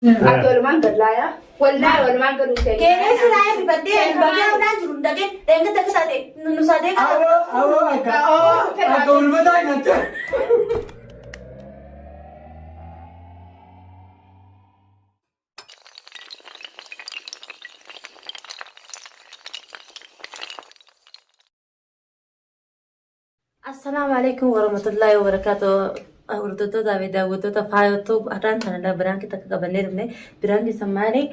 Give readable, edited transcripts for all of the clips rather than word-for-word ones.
Walumaan gadlaaya. Wallahi walumaan gaduu ta'e. Qeerransi laayee bifaddee bakka hundaan jiru dhageen dheengadda akka taate nu sadee qaba. Awoo akka ulmataa nyaata. Assalamu alaikum warahmatullahi wabarakatuh. Hordoftoota fi daawwattoota faayotoo adaan kanarraa biraan kita qabannee dhufne biraan sammaanii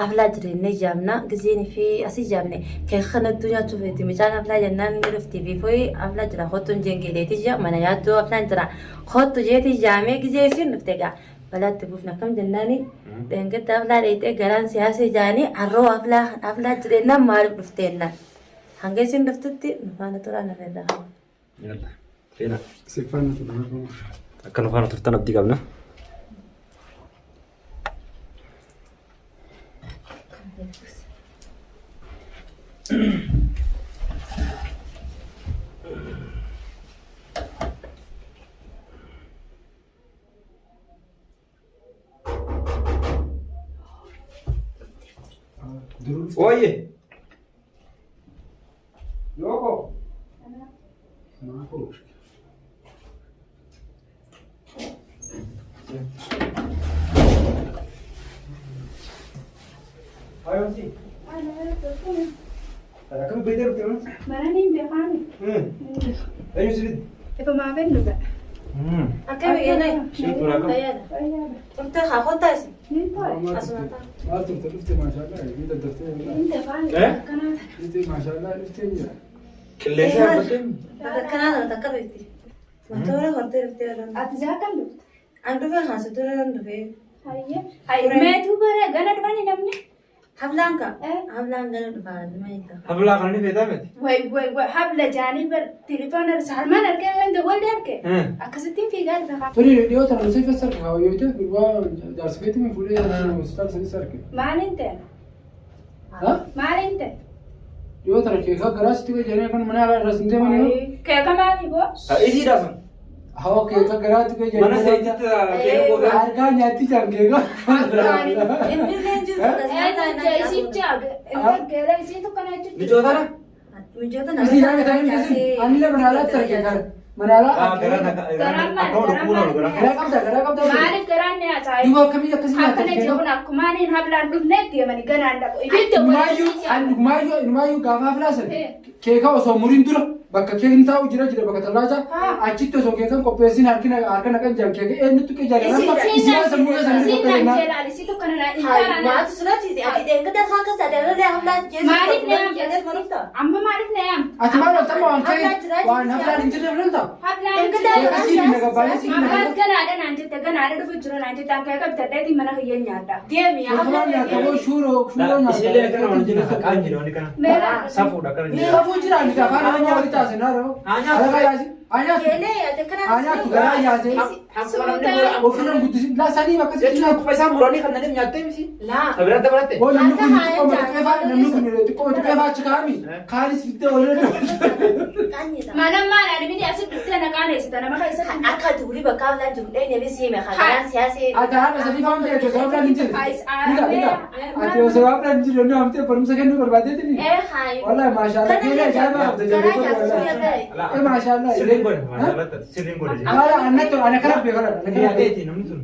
aflaa jireenyaa jaamna gizeen fi asii jaamne kan kana addunyaa tuufeeti micaan aflaa jennaan ni dhufti fi foyi aflaa jira hottuun jeengeeleeti jaa mana yaaddoo aflaan jira hottu jeeti jaamee gizee isiin dhufte egaa balaatti buufna kam jennaani dheengadda aflaa dheeyxee garaan siyaasee jaanii harroo aflaa jireenyaa maaliif dhufteenna hanga isiin dhuftutti nufaana turaan irraa. Yalla. Fena. Siffaan turre. Akka nu faana turtan abdii qabna. Oye. Loco. Marcos. Ayo sih. Ada kamu beda betul? Mana nih bekani? Ayo sih. Ibu maafin juga. Akkabi eenay. Shin turaka. Turte haa qotaas. Asmata. ما تفتح ما شاء الله انت تفتح Inte fani. Eh? Kanata. انت ما شاء الله تفتح Qilleensa abbateen. Bakka kanaa takka beekti. Wantoota hortee dhuftee jiran. Ati zaakan dhufte. An dhufee haasa turaan dhufee. Hayye. Hayye. Meetu bare gana dhufani namni. Hablaan ka. Hablaan gana dhufaa maayita. Hablaa kana ni beekaa miti. Way habla jaanii bar telefoona salmaan argee wanda walde argee. Akkasittiin fiigaa dhufa. ترى اليوم ترى نسيت السرقة هو يوتيوب بالوا دارسكتي من فولي مستقبل سنة سرقة Maaliin ta'e? ها Maaliin ta'e? يوم ترى كيف كراس تيجي جاني كان من على راس ندم مني Keeka maali boos? Isii dhaasan. هو كيف كراس تيجي جاني Mana seejitti kee gogaa. أركان ياتي جام كيكا Inni jiru Jaisitti geera isiitu kana jechuudha. Mijootana? mijoota إذا جاني تاني كذي أنا لا من على ترى من على Akka wal kuunaan godha. كذا كذا Maaliif garaan ni haasa'e? يبغى كم يكسي Akkana jechuun akkumaaniin hablaan dhufneetti yemani ganaan dhaqu. Ibidda Numayyuu gaafa filaasan keeka osoo muriin dura bakka keekni taa'u jira bakka tallaacha achitti osoo keekan qopheessin harka naqan jiran keeka eenyutu qee jaalladha isii sammuu keessanii tokko jennaan maatu sulachiisi ati dheengadda haa kasa dalallee hablaan jeesu Maaliif na yaam? Amma maaliif na yaam? ati maal oltama waan ka'e waan haflaan hin jirre filanta Hablaan keeka siif naga baay'ee siif naga Ammas ganaadha naan jette ganaadha dhufu jira naan jette akka bitadheetii mana kiyyan nyaadha. deemi hablaan nyaatamoo shuuroo Isillee kana wal jira haqaan jira wani kana. Meera. Safuudha kana jira. Kafuu jira ani afaan oromoo walitti haasenaa alagaa yaasi anyaatu keelee ati kana anyaatu garaa yaase ofirran guddisi laasanii bakka sitti Jechuun akkuma isaan muranii kan namni nyaattee miti. laa Sabira dabalatte. oo namni kun xiqqoo xiqqeefaa achi kaa'ami kaanis fittee walirra qaanyita Mana maal ani mini asit dhuftee na qaaneessita nama keessatti. akka durii bakka hablaan jiru dheenyanii siime hagaraan siyaasee ati haadha sadii faamtee ati osoo hablaan hin jirre ati osoo hablaan hin jirre inni hamtee barumsa kennuu barbaadeetini haayi wallahi maashaallah keelee ajaa'iba qabda jedhee maashaallah Sirriin godhe. Maashaallah sirriin godhe. haala annattu ana kana beekara ana kana Yaadeeti namni sun.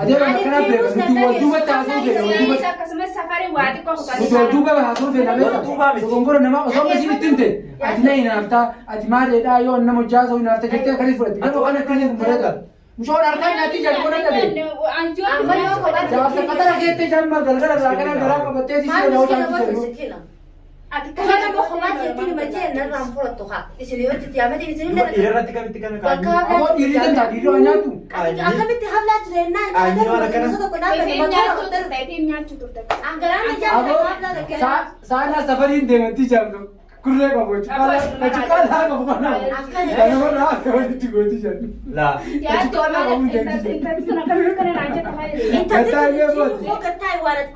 adeema ana kana beekara duubatti haasoo fedha Akkasumas safarii waa xiqqoo Utuu duuba haasoo fedha beekta gongora nama osoo isin ittiin ta'e ati na hinaaftaa ati maaliidhaa yoo nama jaasoo hinaafta jettee akkasii fudhatti kan waan akkasii fudhata mushoon harkaan nyaatti jedhu godhan dhabe jaarsa qatara keettee jamma galgala irraa kana garaa qabattee si maal yoo miskiina taatu bakka jedhu miskiina Ati kana nama kophaa jettini majee narraan fudhattu haa isin yoo jetti yaamati isin Dhiirarratti kamitti kana bakka kaa'anii. aboo dhiirri kan taatu dhiirri waan nyaatu akkamitti hablaa jireenyaa kaatee tokko dhaabbate Etiin bakka nyaachuu turte, etiin nyaachuu turte. angaraan aboo hablaa dhaqee saanaa safariin deemantii jaamtu kurree qabu cuqqaalaa qabu kana kanuma akka walitti gooti jedhu Laa. Yaaddu intalli sun akkamitti kana naan jette fayyadamu.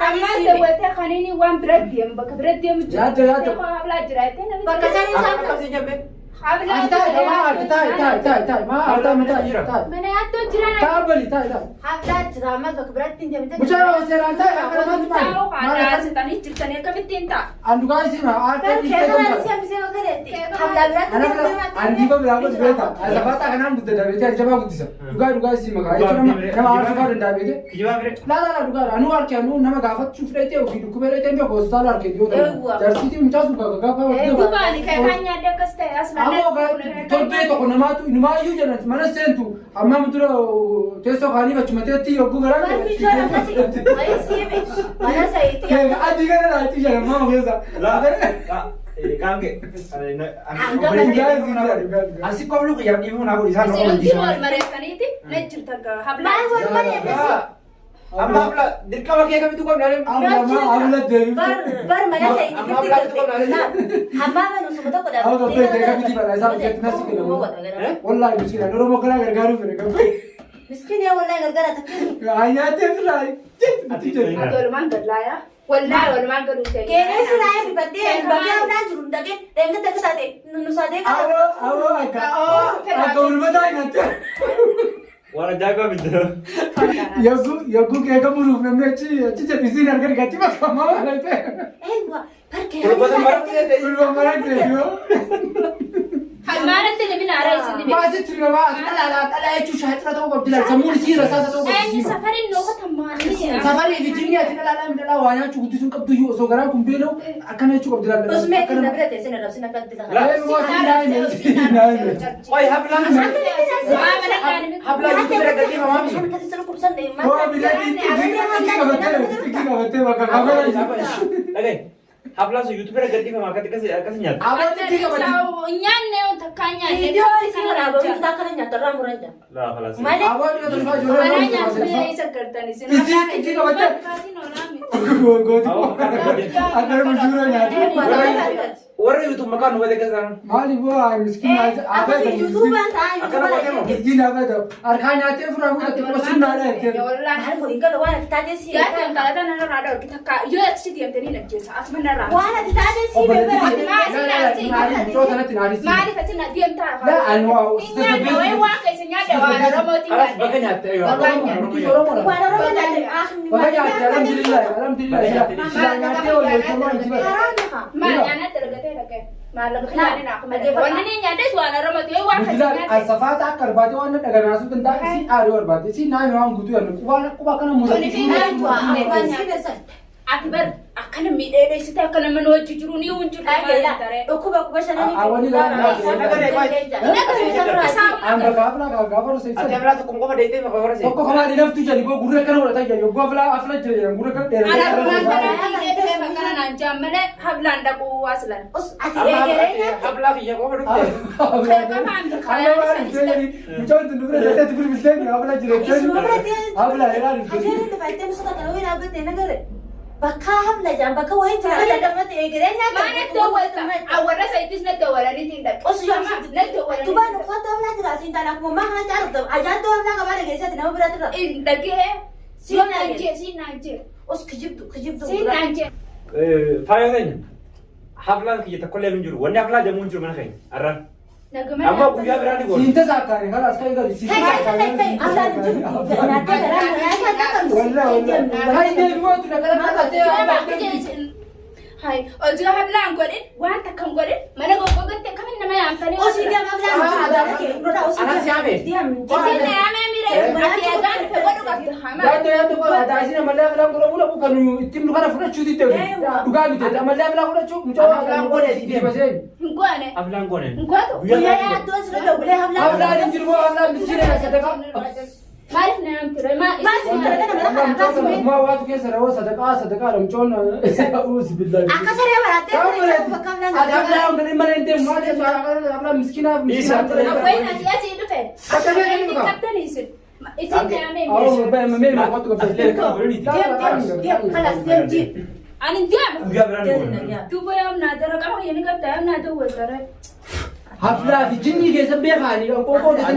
Ammaa daawwatee kaniini waan bira deemu bakka bira deemu jira. Yaadda. Hablaa jira jettee namni. Bakka isaanii isaan Akkasii jabbe. Ati taa'e maa argaa mataa jira taa'e. Mana yaattuu jira. Taa'abbali taa'e. Haflaa jira ammas bakka biraatti hin deemte. Mucaa seeraan taa'e akka namatti maali. Taa'uu haadha asitanii jirtanii akkamittiin ta'a? Andugaa isin harka dhiiftee Keekaan gonfata. si hambisee bakka deetti. Haflaa biraatti deemte. Andiifa biraa gooti beekta. Asafaataa kanaan guddata beekte ajjabaa guddisa. Dhugaa isin maqaa jechuun nama aarfaa danda'a beekte. Kijibaa bire. Laa dhugaa anuu harkee anuu nama gaafachuuf dheetee ofii dhukkubee dheetee beeku hospitaala harkee yoo ta'u. Jarsiitii mucaa sun gaafa Dubaani keekaan nyaadde akkas ta'e as torbee tokko namaatu inumaayyuu jedhan mana seentu amma mutura teessoo kaanii bachumateetti yogguu garaa Barbi jala kasi. Ayi siime. Mana sayiiti. adii gara laatti jedhan mama keessa. Kaange. Asii koomlu qiyyaa dhiibuu naa godhi isaan nama Isin hojii. wal mareeftaniiti na jirta habla. Maal wal mareeffasi? Amma habla dirqama kee kamitu qabnaalee. Amma deebiin. Bar mana sayiiti fitti galtee. Hammaa manu sumu tokko Amma toppee deegaa biti balaa isaa hojjetu nasi kennamu. Wallaahi miskiina Oromoo kanaa gargaaruu fedhe qabdu. Miskiin yaa wallahi gargaara takkee. Ayyaatee firaa. Ati walumaan gadlaayaa. Wallahi walumaan gaduu ta'e. Keenan siraayaa bifattee bakkee hamnaan jiru dhagee dheengata akka taate nusaatee qaba. Awoo akka ulmataa hinatte. Waan ajaa'ibaa biddira. Yogguu keeka muruuf namni achi jedhu isiin argani gatti bakkamaa waan ta'e. Eeyyuu barkee. Ulbata maratti ta'e. Ulbata maratti ta'e. Halmaanatti ni bina ara isin ni bina. Maasitti namaa dhalaa jechuun shaayitira ta'uu qabdi laal sammuun isii rasaasa ta'uu qabdi. Eenyu safarin noota tammaanii. Safarii fi jinni ati dhalaa midhaa waa nyaachuu guddisuun qabdu iyyuu osoo garaan kun beela'u akkana jechuu qabdi laal. Osumee itti na bira teessee na dabsina kan itti ta'a. Oye hablaan. Hablaan jitu bira gadi mamaa bisu. Akkasii sana kubsan deemaa. Oo bilaatti itti qabattee bakka kameraan jiru. Dhagaye. Hablaan sun YouTube bira gadi mamaa akkasi nyaata. Abaatti itti qabattee. Nyaanne takkaa nyaanne. Iddoo isii waraabamuu kutaa kana nyaata irraa muran jira. Laa halas. Malee. Abaatti yoo ta'u Mana ijoollee nyaatanii isa gartan isin. Isii itti qabattee. Gooti akka mujuura nyaatu. Warra YouTube maqaan hubate keessaa. Maali bu'aa miskiin Akkasii yuutuubaan ta'a. miskiin abada harkaa nyaatee furaa fudhatte qosuun naadha jettee. Maal fuudhin galu waan ati taatee sii Yaadde kalata nana raadha orki takka yoo achi deemtanii najjeessa asuma narraa. waan ati taatee sii beekara. Maaliif asin na deemtaa? Laa anwaa Nyaanne wayi waan keessa nyaadde waan Oromootiin Halas nyaadde. bakka nyaatte yoo. Waan Oromoo nyaate Bakka nyaatte alhamdulillah silaa nyaatee ol jechuun itti bara. Maal nyaanatti argatee dhaqee? Maallaqa nyaanne naa kuma dhaqee. Wanni ni nyaaddes waan Oromootiin waan keessa Bilaan nyaadde. alsafaata akka arbaatee waan dhaganaasuu danda'a isii dhaaduu barbaade isii naannoo waan guutuu yannu quba kana muudatu. Ati bar akkana miidheedheessite akka nama nu wajji jiru ni hunjuu dhukkuba quba shananii. Awwani Amba gaafa roseessa. Ati hablaan tokko qofa deettee maqaa warra seetu. Tokko kamaa dinaftu jedhi goo gurra kana godhataa jedhi yogguu afla jira jedhan gurra kana hablaan dhaquu aslan. Ati eegalee Hablaa biyya qofa dhufte. Mucaan tun dubra jedhetti bilbilteen afla jira. bakka hamla jaan bakka wayii jira damatti eegalee Maanatti dawwalta awwarra sayitis na dawwalaniitiin dhaqe. Osu jaamsa na dawwalaniitiin. Tubaan uffata hamlaa jira siin taana akkuma maa kana caalufta ajaa'ibduu hamlaa qabaa dhageessatti nama biraa jira. Dhagee siin naan jee. Os kijibdu. Siin naan jee. Faayoo keenya hablaan kiyya tokkollee hin jiru. Wanni hablaa jamuun jiru mana keenya. Arraan. Amma guyyaa biraa ni goone. Siinta saakkaane kanas kan gadi siinta saakkaane. Hai deebi'ootu dhaqala kakatee. Hai hojii hablaan godhin waan takka hin godhin mana goggogatte akkamiin nama yaamtanii. Osii deem hablaan. Anas yaame. Isin na yaamee miree ati eegaan dhufe godhu qabdu hamaa. Yaaddo taasisa malee aflaan godhamu dhabu kan ittiin nu kana fudhachuu diddee dhugaa bitee malee aflaan fudhachuu mucaa aflaan godhee itti baseen. Hin goone. Hablaan goone. Hin gootu. Guyyaa yaaddoon sirra dawulee hablaan. Aflaan hin jiru aflaan miskiina sadaqaa. Maaliif na yaamtire? Ma waatu keessa rawwa sadaqaa lamcoon uus billahi. Akka saree barattee bakka hamlaan. Ati aflaan gadi mana hin deemu maali aflaan miskiina. Awwayin ati asii dhufe. Akka saree dhufa. Kaptanii isin. Isin na yaamee Awwa mee maqatu Deem. Ani deemu. Guyyaa biraa ni goone. Duuba yaamnaa dara qaba yeni qabda yaamnaa dawwaltare. Haflaa fi jinni keessa beekaani qoqqoo keessa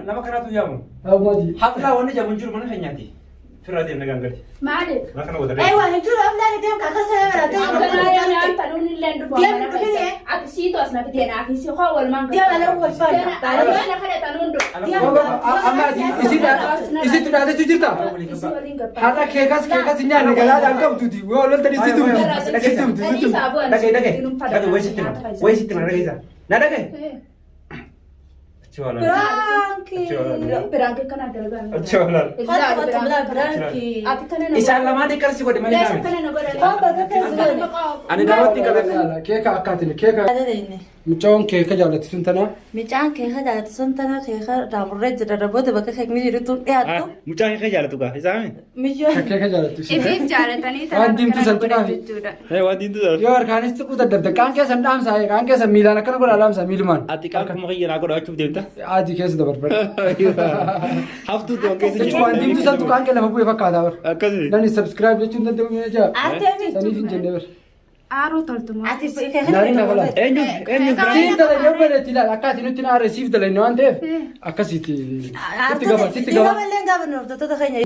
Nama kanaatu yaamu. Hablaa wanni jamuun jiru mana keenyaati. فرادي نقول ما عليك ما كانوا وده ايوه انتوا افضل ديم كاكسه أنا يعني أنت نون اللي عنده فاهم عكسيتو أصلا بدينا عكسي خو والمان دي انا اول فاهم أنا خليت أنوندو أما إذا تنادي تجرتا هذا كيكاس إني أنا قلاد أنكم تودي ولا تدري تدوم دقي وين ستنا رجيزة نادقي برانكي كان أدرى أتشولا إسحاق لما دي كرسي قد مالي أنا دعوتي كذا كيكا أكاتني كيكا مچون كيكا جالت سنتنا ميجان كيكا جالت سنتنا كيكا رامرج ربود بك خيك ميجي رتون ياتو مچان كيكا جالت توكا إسحاق ميجان كيكا جالت إيه جالتني واديم تسنتنا هاي وادين تو يار كانست كودا دبد كان كيس سندام ساي كان كيس ميلان كان كودا لام سا ميلمان أتيكال كم غير أقول أشوف ديمتا عادي كيس دبر هفتو تو كيس جو واديم تسنتو كان كلا مبوي فكا داور كذي داني سبسكرايب لتشون ندو ميجا اتمي سني فين جندبر عارو تلتم اتي ناري نقول إنه سيف دل يوم تلا أكاد نتنا رسيف دل إنه أنت أكاسيتي اتي تيجي قبل لا قبل نرد تدخيني